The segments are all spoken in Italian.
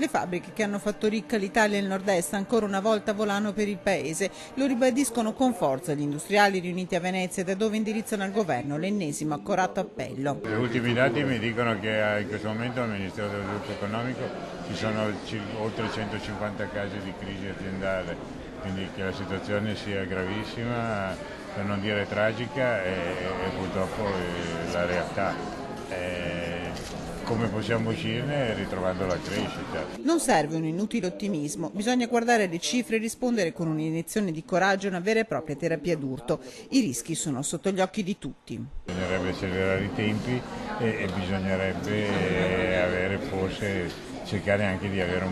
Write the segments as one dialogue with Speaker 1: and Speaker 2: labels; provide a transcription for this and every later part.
Speaker 1: Le fabbriche che hanno fatto ricca l'Italia e il nord-est ancora una volta volano per il paese. Lo ribadiscono con forza gli industriali riuniti a Venezia, da dove indirizzano al governo l'ennesimo accorato appello.
Speaker 2: Gli ultimi dati mi dicono che in questo momento al Ministero dello Sviluppo Economico ci sono oltre 150 casi di crisi aziendale, quindi che la situazione sia gravissima, per non dire tragica, e purtroppo è la realtà. Come possiamo uscirne? Ritrovando la crescita.
Speaker 1: Non serve un inutile ottimismo, bisogna guardare le cifre e rispondere con un'iniezione di coraggio e una vera e propria terapia d'urto. I rischi sono sotto gli occhi di tutti.
Speaker 2: Bisognerebbe accelerare i tempi e bisognerebbe cercare anche di avere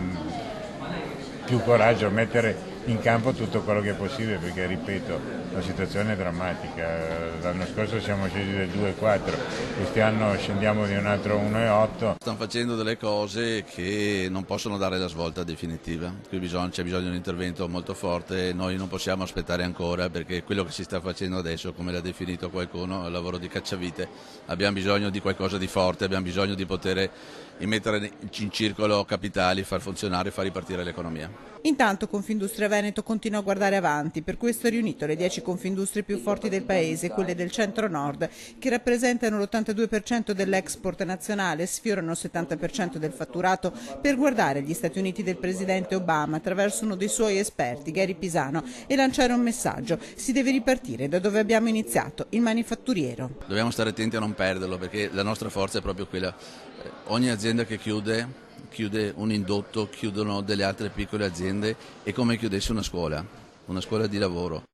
Speaker 2: più coraggio, mettere in campo tutto quello che è possibile, perché ripeto, la situazione è drammatica. L'anno scorso siamo scesi del 2,4, quest'anno scendiamo di un altro 1,8.
Speaker 3: Stanno facendo delle cose che non possono dare la svolta definitiva, qui c'è bisogno di un intervento molto forte, noi non possiamo aspettare ancora, perché quello che si sta facendo adesso, come l'ha definito qualcuno, è un lavoro di cacciavite. Abbiamo bisogno di qualcosa di forte, abbiamo bisogno di poter mettere in circolo capitali, far funzionare e far ripartire l'economia.
Speaker 1: Intanto Confindustria Veneto continua a guardare avanti, per questo ha riunito le 10 confindustrie più forti del paese, quelle del centro-nord, che rappresentano l'82% dell'export nazionale, sfiorano il 70% del fatturato, per guardare gli Stati Uniti del presidente Obama attraverso uno dei suoi esperti, Gary Pisano, e lanciare un messaggio: si deve ripartire da dove abbiamo iniziato, il manifatturiero.
Speaker 3: Dobbiamo stare attenti a non perderlo, perché la nostra forza è proprio quella. Ogni azienda che chiude un indotto, chiudono delle altre piccole aziende, è come chiudesse una scuola di lavoro.